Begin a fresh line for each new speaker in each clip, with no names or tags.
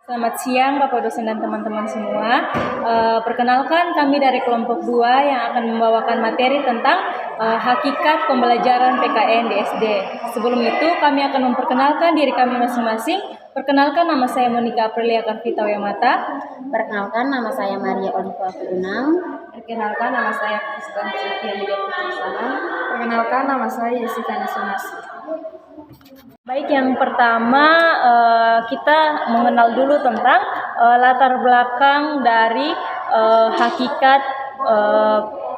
Selamat siang Bapak dosen dan teman-teman semua. Perkenalkan kami dari kelompok 2 yang akan membawakan materi tentang hakikat pembelajaran PKN di SD. Sebelum itu kami akan memperkenalkan diri kami masing-masing. Perkenalkan, nama saya Monika Aprilia Karvita Wiyamata.
Perkenalkan, nama saya Maria Oliva Firunam.
Perkenalkan, nama saya Kristen Cynthia Lydia Putrisana. Perkenalkan, nama saya Jessica Nasunasi.
Baik, yang pertama kita mengenal dulu tentang latar belakang dari hakikat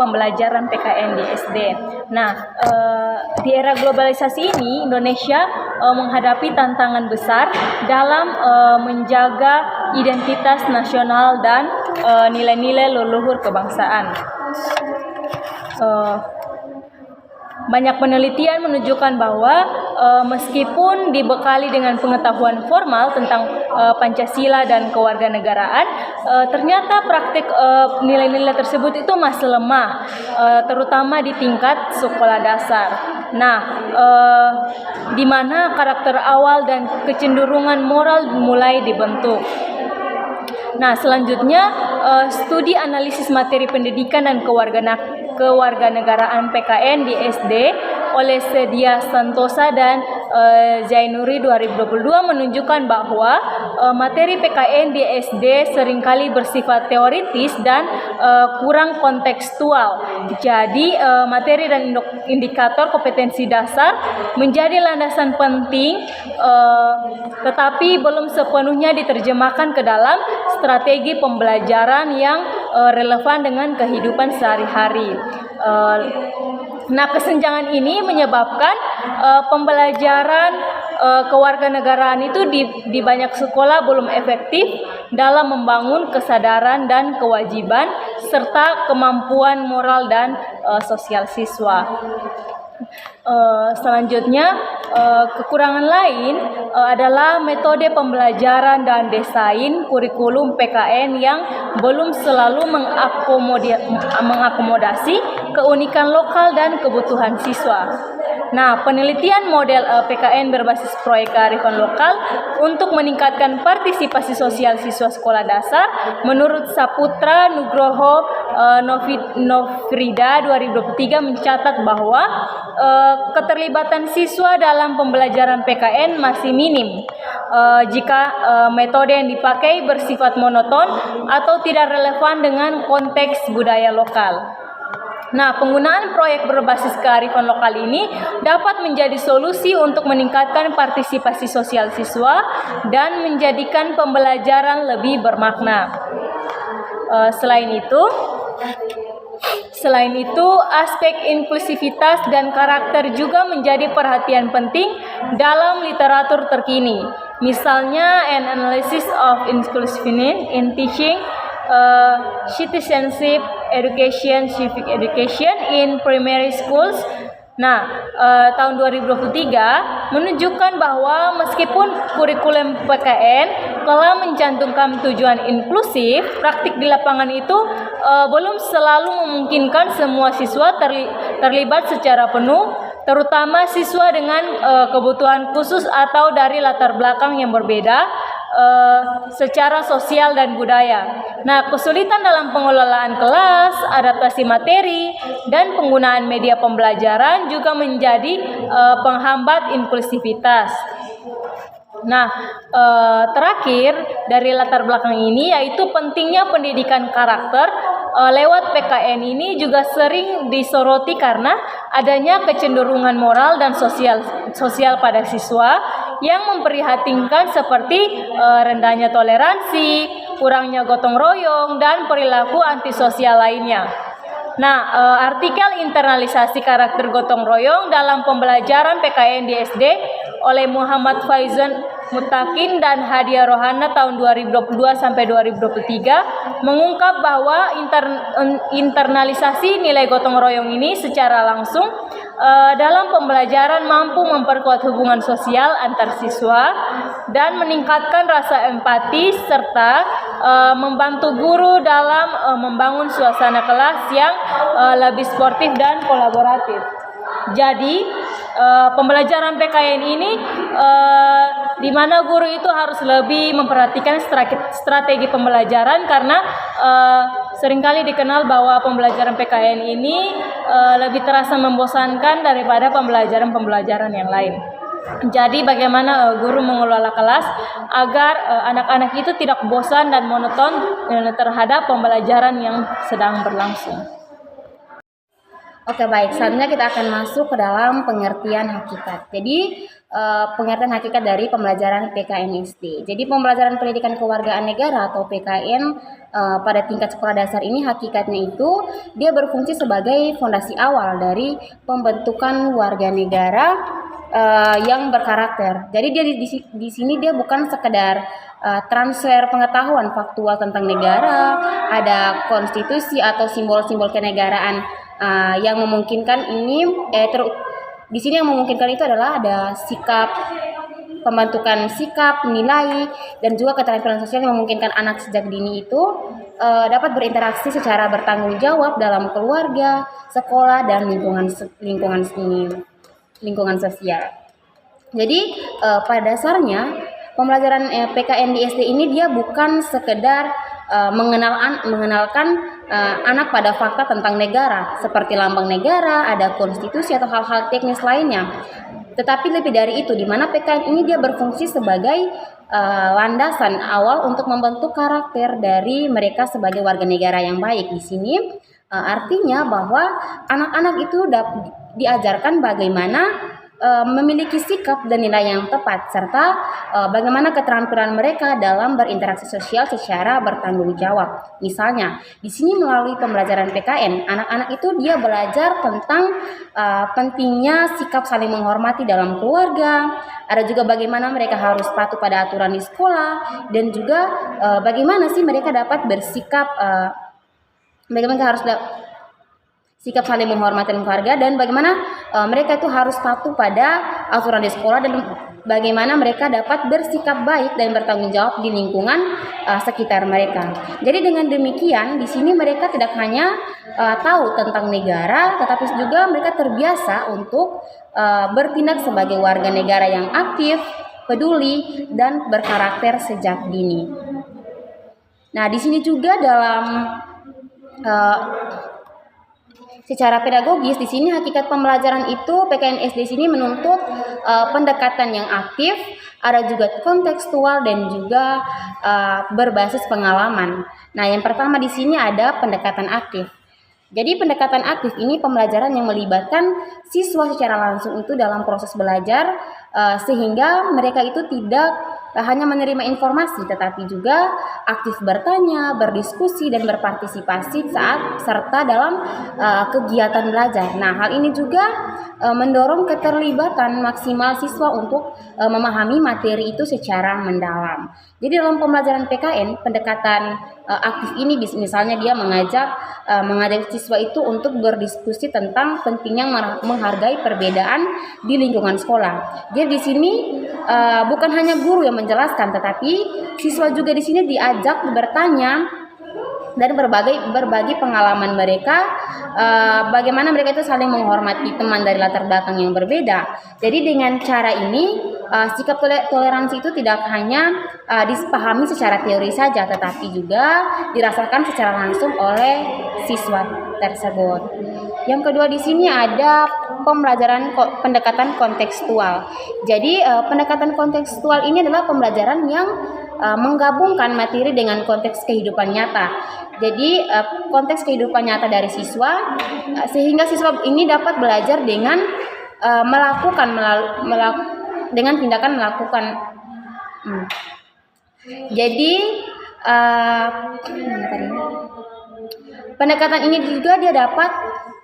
pembelajaran PKN di SD. Nah, di era globalisasi ini Indonesia menghadapi tantangan besar dalam menjaga identitas nasional dan nilai-nilai leluhur kebangsaan. Banyak penelitian menunjukkan bahwa meskipun dibekali dengan pengetahuan formal tentang Pancasila dan kewarganegaraan, ternyata praktik nilai-nilai tersebut itu masih lemah, terutama di tingkat sekolah dasar. Nah, di mana karakter awal dan kecenderungan moral mulai dibentuk. Nah, selanjutnya studi analisis materi pendidikan dan kewarganegaraan PKN di SD oleh Sedia Santosa dan Zainuri 2022 menunjukkan bahwa materi PKN di SD seringkali bersifat teoritis dan kurang kontekstual. Jadi materi dan indikator kompetensi dasar menjadi landasan penting, tetapi belum sepenuhnya diterjemahkan ke dalam strategi pembelajaran yang relevan dengan kehidupan sehari-hari. Nah, kesenjangan ini menyebabkan pembelajaran kewarganegaraan itu di banyak sekolah belum efektif dalam membangun kesadaran dan kewajiban serta kemampuan moral dan sosial siswa. Selanjutnya, kekurangan lain adalah metode pembelajaran dan desain kurikulum PKN yang belum selalu mengakomodasi keunikan lokal dan kebutuhan siswa. Nah, penelitian model PKN berbasis proyek kearifan lokal untuk meningkatkan partisipasi sosial siswa sekolah dasar menurut Saputra Nugroho Nofrida 2023 mencatat bahwa keterlibatan siswa dalam pembelajaran PKN masih minim jika metode yang dipakai bersifat monoton atau tidak relevan dengan konteks budaya lokal. Nah, penggunaan proyek berbasis kearifan lokal ini dapat menjadi solusi untuk meningkatkan partisipasi sosial siswa dan menjadikan pembelajaran lebih bermakna. Selain itu, aspek inklusivitas dan karakter juga menjadi perhatian penting dalam literatur terkini. Misalnya, An Analysis of Inclusiveness in Teaching, Citizenship Education, Civic Education in Primary Schools. Nah, tahun 2023 menunjukkan bahwa meskipun kurikulum PKN telah mencantumkan tujuan inklusif, praktik di lapangan itu belum selalu memungkinkan semua siswa terlibat secara penuh, terutama siswa dengan kebutuhan khusus atau dari latar belakang yang berbeda secara sosial dan budaya. Nah, kesulitan dalam pengelolaan kelas, adaptasi materi, dan penggunaan media pembelajaran juga menjadi penghambat inklusivitas. Nah, terakhir dari latar belakang ini yaitu pentingnya pendidikan karakter lewat PKN ini juga sering disoroti karena adanya kecenderungan moral dan sosial pada siswa yang memprihatinkan seperti rendahnya toleransi, kurangnya gotong royong, dan perilaku antisosial lainnya. Nah, artikel internalisasi karakter gotong royong dalam pembelajaran PKN di SD oleh Muhammad Faizan Mutakin dan Hadia Rohana tahun 2022 sampai 2023 mengungkap bahwa internalisasi nilai gotong royong ini secara langsung dalam pembelajaran mampu memperkuat hubungan sosial antar siswa dan meningkatkan rasa empati serta membantu guru dalam membangun suasana kelas yang lebih sportif dan kolaboratif. Jadi pembelajaran PKN ini di mana guru itu harus lebih memperhatikan strategi pembelajaran karena seringkali dikenal bahwa pembelajaran PKN ini lebih terasa membosankan daripada pembelajaran yang lain. Jadi bagaimana guru mengelola kelas agar anak-anak itu tidak bosan dan monoton terhadap pembelajaran yang sedang berlangsung.
Oke, baik. Selanjutnya kita akan masuk ke dalam pengertian hakikat. Jadi pengertian hakikat dari pembelajaran PKN SD. Jadi pembelajaran pendidikan kewargaan negara atau PKN pada tingkat sekolah dasar ini hakikatnya itu dia berfungsi sebagai fondasi awal dari pembentukan warga negara yang berkarakter. Jadi dia di sini dia bukan sekedar transfer pengetahuan faktual tentang negara, ada konstitusi atau simbol-simbol kenegaraan yang memungkinkan ini di sini yang memungkinkan itu adalah ada sikap, pembentukan sikap, nilai, dan juga keterampilan sosial yang memungkinkan anak sejak dini itu dapat berinteraksi secara bertanggung jawab dalam keluarga, sekolah, dan lingkungan sosial. Jadi pada dasarnya pembelajaran PKN di SD ini dia bukan sekedar mengenalkan anak pada fakta tentang negara seperti lambang negara, ada konstitusi atau hal-hal teknis lainnya. Tetapi lebih dari itu, di mana PKN ini dia berfungsi sebagai landasan awal untuk membentuk karakter dari mereka sebagai warga negara yang baik. Di sini artinya bahwa anak-anak itu diajarkan bagaimana memiliki sikap dan nilai yang tepat serta bagaimana keterampilan mereka dalam berinteraksi sosial secara bertanggung jawab. Misalnya, di sini melalui pembelajaran PKN, anak-anak itu dia belajar tentang pentingnya sikap saling menghormati dalam keluarga, ada juga bagaimana mereka harus patuh pada aturan di sekolah, dan juga bagaimana sih mereka dapat bersikap sikap saling menghormati keluarga, dan bagaimana mereka itu harus patuh pada aturan di sekolah, dan bagaimana mereka dapat bersikap baik dan bertanggung jawab di lingkungan sekitar mereka. Jadi dengan demikian di sini mereka tidak hanya tahu tentang negara, tetapi juga mereka terbiasa untuk bertindak sebagai warga negara yang aktif, peduli, dan berkarakter sejak dini. Nah, di sini juga dalam secara pedagogis, di sini hakikat pembelajaran itu PKN SD sini menuntut pendekatan yang aktif, ada juga kontekstual dan juga berbasis pengalaman. Nah, yang pertama di sini ada pendekatan aktif. Jadi pendekatan aktif ini pembelajaran yang melibatkan siswa secara langsung itu dalam proses belajar sehingga mereka itu tidak hanya menerima informasi tetapi juga aktif bertanya, berdiskusi, dan berpartisipasi serta dalam kegiatan belajar. Nah, hal ini juga mendorong keterlibatan maksimal siswa untuk memahami materi itu secara mendalam. Jadi dalam pembelajaran PKN, pendekatan aktif ini misalnya dia mengajak siswa itu untuk berdiskusi tentang pentingnya menghargai perbedaan di lingkungan sekolah. Jadi di sini bukan hanya guru yang menjelaskan, tetapi siswa juga di sini diajak bertanya dan berbagi pengalaman mereka, bagaimana mereka itu saling menghormati teman dari latar belakang yang berbeda. Jadi dengan cara ini sikap toleransi itu tidak hanya dipahami secara teori saja, tetapi juga dirasakan secara langsung oleh siswa tersebut. Yang kedua di sini ada pembelajaran pendekatan kontekstual. Jadi pendekatan kontekstual ini adalah pembelajaran yang menggabungkan materi dengan konteks kehidupan nyata. Jadi konteks kehidupan nyata dari siswa sehingga siswa ini dapat belajar dengan dengan tindakan melakukan. Jadi pendekatan ini juga dia dapat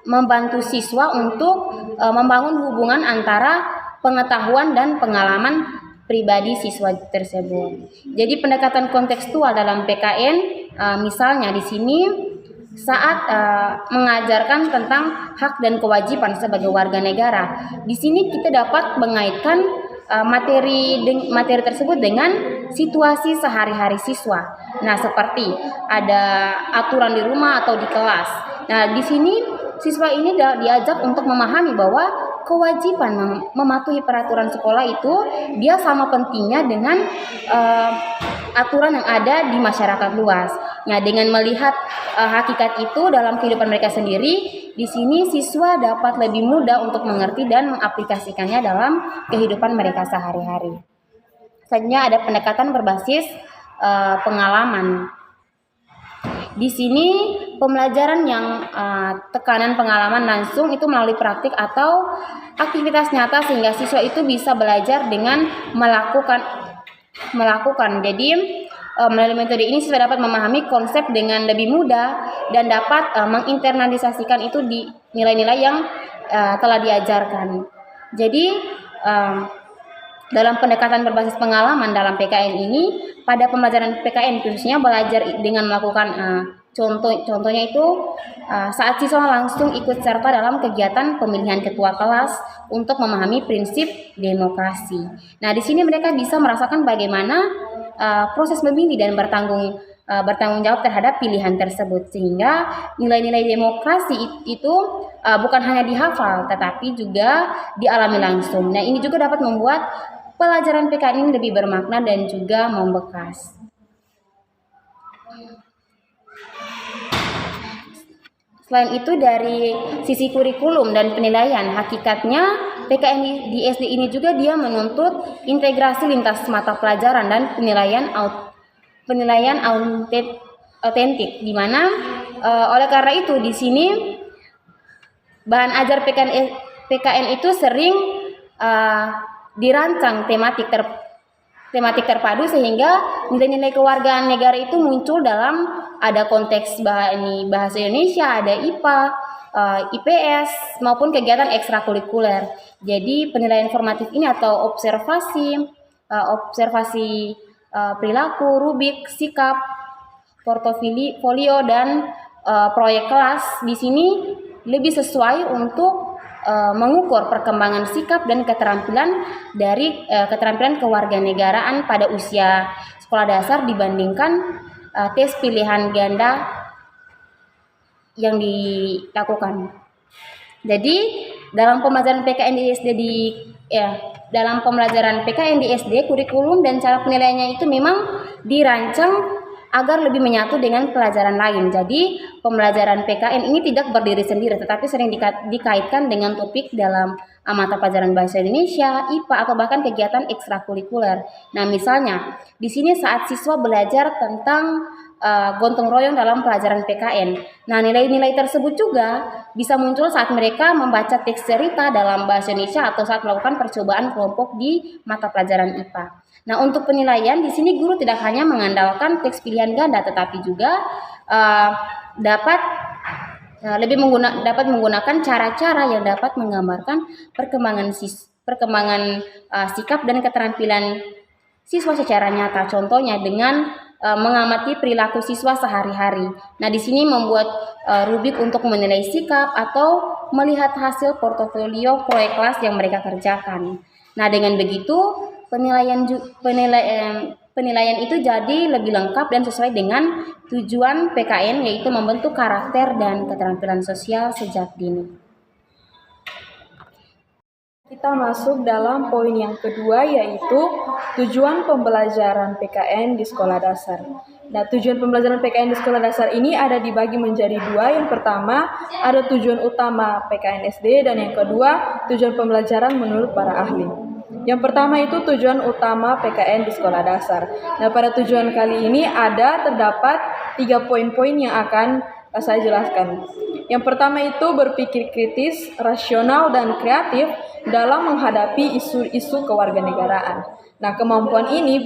membantu siswa untuk membangun hubungan antara pengetahuan dan pengalaman pribadi siswa tersebut. Jadi pendekatan kontekstual dalam PKN misalnya di sini saat mengajarkan tentang hak dan kewajiban sebagai warga negara. Di sini kita dapat mengaitkan materi tersebut dengan situasi sehari-hari siswa. Nah, seperti ada aturan di rumah atau di kelas. Nah, di sini siswa ini diajak untuk memahami bahwa kewajiban mematuhi peraturan sekolah itu dia sama pentingnya dengan aturan yang ada di masyarakat luas. Nah, dengan melihat hakikat itu dalam kehidupan mereka sendiri, di sini siswa dapat lebih mudah untuk mengerti dan mengaplikasikannya dalam kehidupan mereka sehari-hari. Selanjutnya ada pendekatan berbasis pengalaman. Di sini pembelajaran yang tekanan pengalaman langsung itu melalui praktik atau aktivitas nyata sehingga siswa itu bisa belajar dengan melakukan. Jadi melalui metode ini siswa dapat memahami konsep dengan lebih mudah dan dapat menginternalisasikan itu di nilai-nilai yang telah diajarkan. Jadi dalam pendekatan berbasis pengalaman dalam PKN ini, pada pembelajaran PKN khususnya belajar dengan melakukan contohnya itu saat siswa langsung ikut serta dalam kegiatan pemilihan ketua kelas untuk memahami prinsip demokrasi. Nah, di sini mereka bisa merasakan bagaimana proses memilih dan bertanggung jawab terhadap pilihan tersebut, sehingga nilai-nilai demokrasi itu bukan hanya dihafal tetapi juga dialami langsung. Nah, ini juga dapat membuat pelajaran PKN ini lebih bermakna dan juga membekas. Selain itu dari sisi kurikulum dan penilaian, hakikatnya PKN di SD ini juga dia menuntut integrasi lintas mata pelajaran dan penilaian autentik, di mana oleh karena itu di sini bahan ajar PKN itu sering dirancang tematik terpadu sehingga nilai-nilai kewargaan negara itu muncul dalam ada konteks bahasa Indonesia, ada IPA, IPS maupun kegiatan ekstrakurikuler. Jadi penilaian formatif ini atau observasi perilaku, rubik, sikap, portofolio dan proyek kelas di sini lebih sesuai untuk mengukur perkembangan sikap dan keterampilan dari keterampilan kewarganegaraan pada usia sekolah dasar dibandingkan tes pilihan ganda yang dilakukan. Jadi dalam pembelajaran PKN di SD kurikulum dan cara penilaiannya itu memang dirancang agar lebih menyatu dengan pelajaran lain. Jadi pembelajaran PKN ini tidak berdiri sendiri tetapi sering dikaitkan dengan topik dalam mata pelajaran bahasa Indonesia, IPA atau bahkan kegiatan ekstrakurikuler. Nah, misalnya di sini saat siswa belajar tentang gotong royong dalam pelajaran PKN. Nah, nilai-nilai tersebut juga bisa muncul saat mereka membaca teks cerita dalam bahasa Indonesia atau saat melakukan percobaan kelompok di mata pelajaran IPA. Nah, untuk penilaian di sini guru tidak hanya mengandalkan teks pilihan ganda tetapi juga dapat menggunakan cara-cara yang dapat menggambarkan perkembangan sikap dan keterampilan siswa secara nyata. Contohnya dengan mengamati perilaku siswa sehari-hari. Nah, di sini membuat rubik untuk menilai sikap atau melihat hasil portofolio proyek kelas yang mereka kerjakan. Nah, dengan begitu penilaian itu jadi lebih lengkap dan sesuai dengan tujuan PKN, yaitu membentuk karakter dan keterampilan sosial sejak dini.
Kita masuk dalam poin yang kedua, yaitu tujuan pembelajaran PKN di sekolah dasar. Nah, tujuan pembelajaran PKN di sekolah dasar ini ada dibagi menjadi dua. Yang pertama, ada tujuan utama PKN SD dan yang kedua, tujuan pembelajaran menurut para ahli. Yang pertama itu tujuan utama PKN di sekolah dasar. Nah, pada tujuan kali ini terdapat 3 poin-poin yang akan saya jelaskan. Yang pertama itu berpikir kritis, rasional, dan kreatif dalam menghadapi isu-isu kewarganegaraan. Nah, kemampuan ini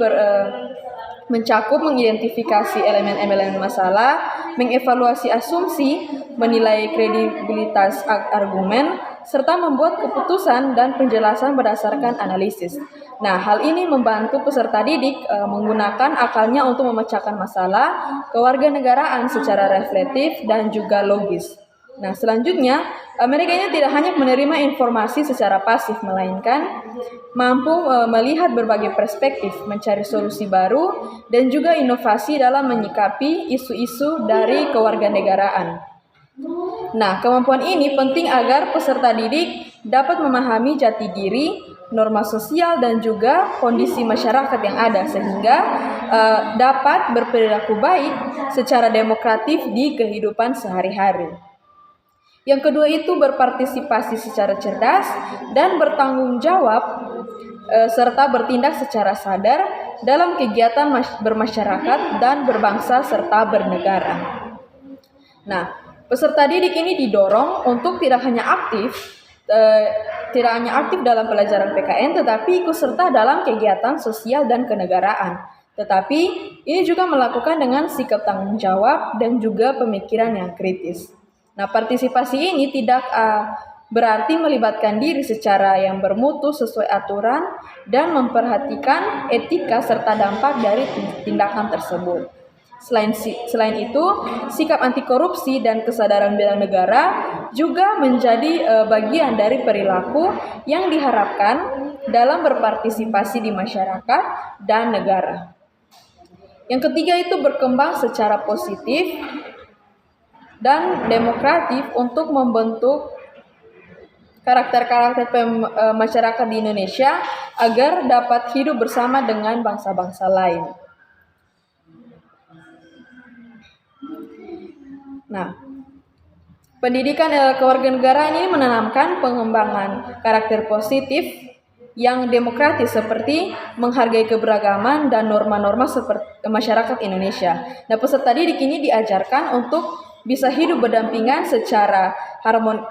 mencakup mengidentifikasi elemen-elemen masalah, mengevaluasi asumsi, menilai kredibilitas argumen, serta membuat keputusan dan penjelasan berdasarkan analisis. Nah, hal ini membantu peserta didik menggunakan akalnya untuk memecahkan masalah kewarganegaraan secara reflektif dan juga logis. Nah, selanjutnya, mereka ini tidak hanya menerima informasi secara pasif, melainkan mampu melihat berbagai perspektif, mencari solusi baru, dan juga inovasi dalam menyikapi isu-isu dari kewarganegaraan. Nah, kemampuan ini penting agar peserta didik dapat memahami jati diri, norma sosial, dan juga kondisi masyarakat yang ada, sehingga dapat berperilaku baik secara demokratif di kehidupan sehari-hari. Yang kedua itu berpartisipasi secara cerdas dan bertanggung jawab serta bertindak secara sadar dalam kegiatan bermasyarakat dan berbangsa serta bernegara. Nah, peserta didik ini didorong untuk tidak hanya aktif dalam pelajaran PKN, tetapi ikut serta dalam kegiatan sosial dan kenegaraan. Tetapi ini juga melakukan dengan sikap tanggung jawab dan juga pemikiran yang kritis. Nah, partisipasi ini tidak berarti melibatkan diri secara yang bermutu sesuai aturan dan memperhatikan etika serta dampak dari tindakan tersebut. Selain itu, sikap anti korupsi dan kesadaran bela negara juga menjadi bagian dari perilaku yang diharapkan dalam berpartisipasi di masyarakat dan negara. Yang ketiga itu berkembang secara positif dan demokratif untuk membentuk karakter-karakter masyarakat di Indonesia agar dapat hidup bersama dengan bangsa-bangsa lain. Nah, pendidikan kewarganegaraan ini menanamkan pengembangan karakter positif yang demokratis seperti menghargai keberagaman dan norma-norma seperti masyarakat Indonesia. Nah, peserta didik ini diajarkan untuk bisa hidup berdampingan secara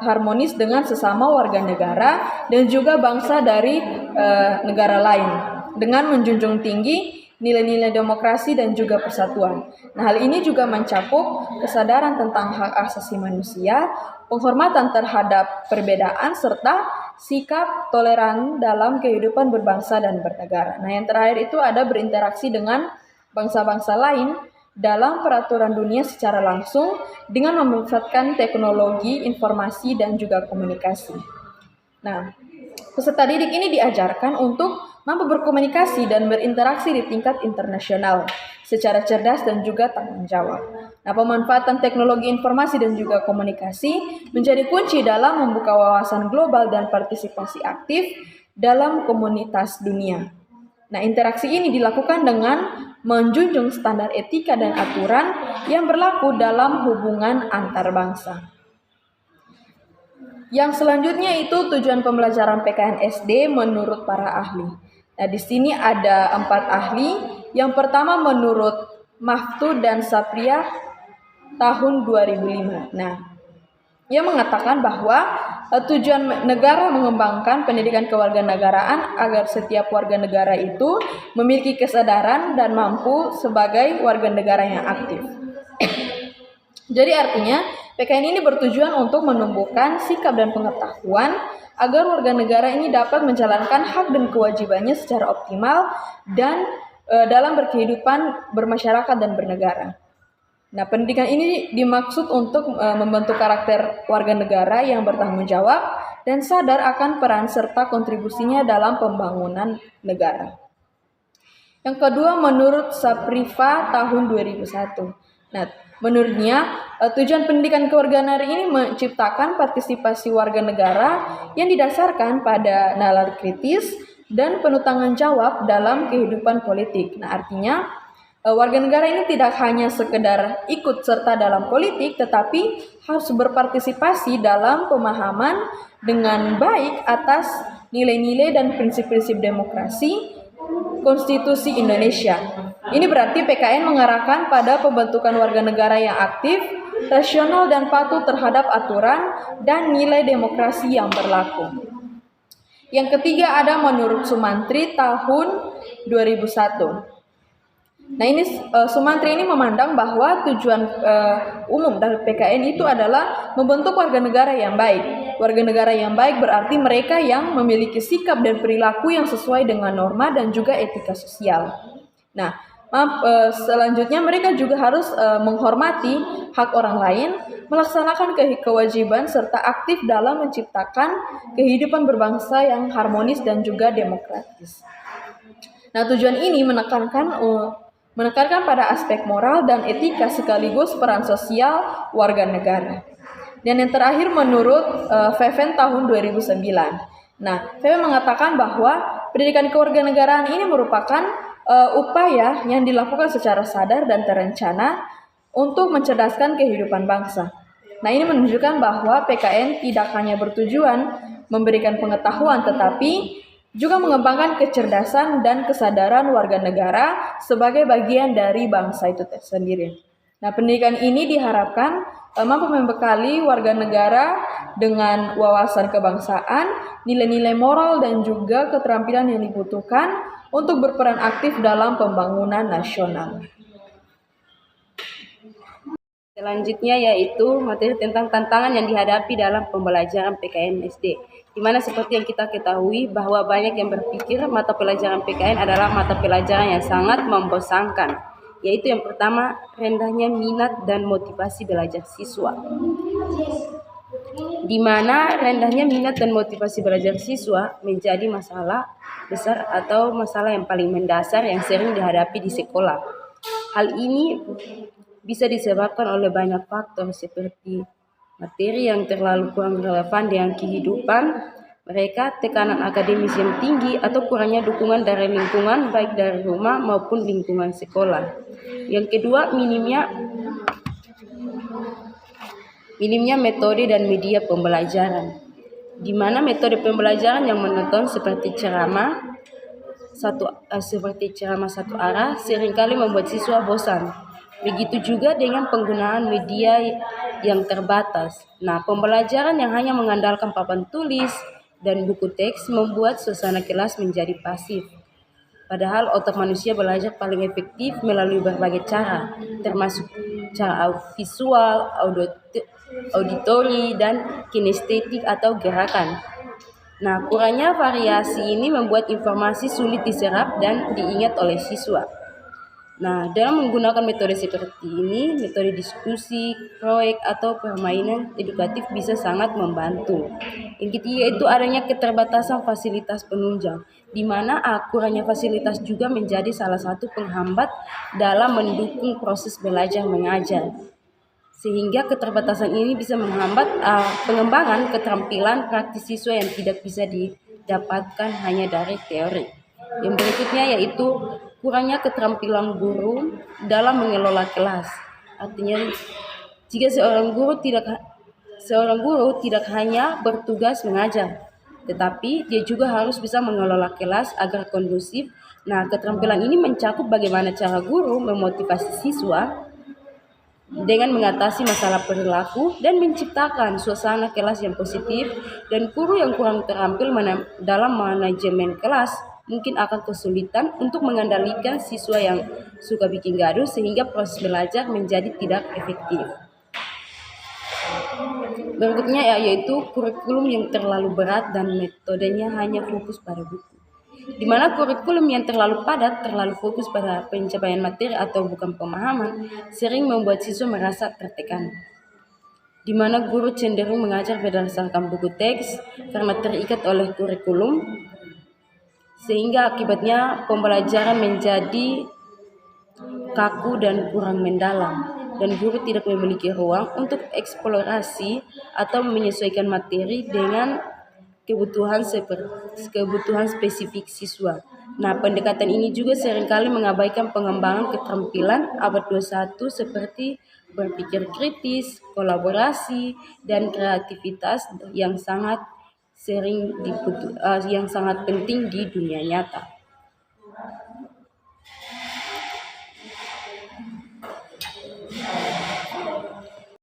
harmonis dengan sesama warga negara dan juga bangsa dari negara lain dengan menjunjung tinggi nilai-nilai demokrasi dan juga persatuan. Nah, hal ini juga mencakup kesadaran tentang hak asasi manusia, penghormatan terhadap perbedaan, serta sikap toleran dalam kehidupan berbangsa dan bernegara. Nah, yang terakhir itu ada berinteraksi dengan bangsa-bangsa lain dalam peraturan dunia secara langsung dengan memanfaatkan teknologi, informasi, dan juga komunikasi. Nah, peserta didik ini diajarkan untuk mampu berkomunikasi dan berinteraksi di tingkat internasional secara cerdas dan juga tanggung jawab. Nah, pemanfaatan teknologi informasi dan juga komunikasi menjadi kunci dalam membuka wawasan global dan partisipasi aktif dalam komunitas dunia. Nah, interaksi ini dilakukan dengan menjunjung standar etika dan aturan yang berlaku dalam hubungan antar bangsa. Yang selanjutnya itu tujuan pembelajaran PKN SD menurut para ahli. Nah, di sini ada 4 ahli. Yang pertama menurut Mahfud dan Sapria tahun 2005. Nah, ia mengatakan bahwa tujuan negara mengembangkan pendidikan kewarganegaraan agar setiap warga negara itu memiliki kesadaran dan mampu sebagai warga negara yang aktif. Jadi artinya PKN ini bertujuan untuk menumbuhkan sikap dan pengetahuan agar warga negara ini dapat menjalankan hak dan kewajibannya secara optimal dan dalam berkehidupan bermasyarakat dan bernegara. Nah, pendidikan ini dimaksud untuk membentuk karakter warga negara yang bertanggung jawab dan sadar akan peran serta kontribusinya dalam pembangunan negara. Yang kedua menurut Sapriva tahun 2001. Nah, menurutnya, tujuan pendidikan kewarganegaraan ini menciptakan partisipasi warga negara yang didasarkan pada nalar kritis dan penuh tanggung jawab dalam kehidupan politik. Nah, artinya warga negara ini tidak hanya sekedar ikut serta dalam politik, tetapi harus berpartisipasi dalam pemahaman dengan baik atas nilai-nilai dan prinsip-prinsip demokrasi Konstitusi Indonesia. Ini berarti PKN mengarahkan pada pembentukan warga negara yang aktif, rasional dan patuh terhadap aturan dan nilai demokrasi yang berlaku. Yang ketiga ada menurut Sumantri tahun 2001. Nah, ini Sumantri ini memandang bahwa tujuan umum dari PKN itu adalah membentuk warga negara yang baik. Warga negara yang baik berarti mereka yang memiliki sikap dan perilaku yang sesuai dengan norma dan juga etika sosial. Nah, selanjutnya mereka juga harus menghormati hak orang lain, melaksanakan kewajiban serta aktif dalam menciptakan kehidupan berbangsa yang harmonis dan juga demokratis. Nah, tujuan ini menekankan pada aspek moral dan etika sekaligus peran sosial warga negara. Dan yang terakhir menurut Feven tahun 2009. Nah, Feven mengatakan bahwa pendidikan kewarganegaraan ini merupakan upaya yang dilakukan secara sadar dan terencana untuk mencerdaskan kehidupan bangsa. Nah, ini menunjukkan bahwa PKN tidak hanya bertujuan memberikan pengetahuan, tetapi juga mengembangkan kecerdasan dan kesadaran warga negara sebagai bagian dari bangsa itu sendiri. Nah, pendidikan ini diharapkan mampu membekali warga negara dengan wawasan kebangsaan, nilai-nilai moral, dan juga keterampilan yang dibutuhkan untuk berperan aktif dalam pembangunan nasional.
Selanjutnya yaitu materi tentang tantangan yang dihadapi dalam pembelajaran PKN SD. Di mana seperti yang kita ketahui bahwa banyak yang berpikir mata pelajaran PKN adalah mata pelajaran yang sangat membosankan. Yaitu yang pertama, rendahnya minat dan motivasi belajar siswa. Di mana rendahnya minat dan motivasi belajar siswa menjadi masalah besar atau masalah yang paling mendasar yang sering dihadapi di sekolah. Hal ini bisa disebabkan oleh banyak faktor seperti materi yang terlalu kurang relevan dengan kehidupan mereka, tekanan akademis yang tinggi, atau kurangnya dukungan dari lingkungan baik dari rumah maupun lingkungan sekolah. Yang kedua, minimnya metode dan media pembelajaran, di mana metode pembelajaran yang monoton seperti ceramah satu arah seringkali membuat siswa bosan. Begitu juga dengan penggunaan media yang terbatas. Nah, pembelajaran yang hanya mengandalkan papan tulis dan buku teks membuat suasana kelas menjadi pasif. Padahal otak manusia belajar paling efektif melalui berbagai cara, termasuk cara visual, auditori, dan kinestetik atau gerakan. Nah, kurangnya variasi ini membuat informasi sulit diserap dan diingat oleh siswa. Nah, dalam menggunakan metode seperti ini, metode diskusi, proyek, atau permainan edukatif bisa sangat membantu. Yang ketiga itu adanya keterbatasan fasilitas penunjang, di mana kurangnya fasilitas juga menjadi salah satu penghambat dalam mendukung proses belajar mengajar. Sehingga keterbatasan ini bisa menghambat pengembangan keterampilan praktis siswa yang tidak bisa didapatkan hanya dari teori. Yang berikutnya yaitu kurangnya keterampilan guru dalam mengelola kelas. Artinya, jika seorang guru tidak hanya bertugas mengajar, tetapi dia juga harus bisa mengelola kelas agar kondusif. Nah, keterampilan ini mencakup bagaimana cara guru memotivasi siswa dengan mengatasi masalah perilaku dan menciptakan suasana kelas yang positif, dan guru yang kurang terampil dalam manajemen kelas mungkin akan kesulitan untuk mengendalikan siswa yang suka bikin gaduh sehingga proses belajar menjadi tidak efektif. Berikutnya yaitu kurikulum yang terlalu berat dan metodenya hanya fokus pada buku. Di mana kurikulum yang terlalu padat, terlalu fokus pada pencapaian materi atau bukan pemahaman, sering membuat siswa merasa tertekan. Di mana guru cenderung mengajar berdasarkan buku teks karena terikat oleh kurikulum, sehingga akibatnya pembelajaran menjadi kaku dan kurang mendalam, dan guru tidak memiliki ruang untuk eksplorasi atau menyesuaikan materi dengan kebutuhan spesifik siswa. Nah, pendekatan ini juga seringkali mengabaikan pengembangan keterampilan abad 21 seperti berpikir kritis, kolaborasi, dan kreativitas yang sangat penting di dunia nyata.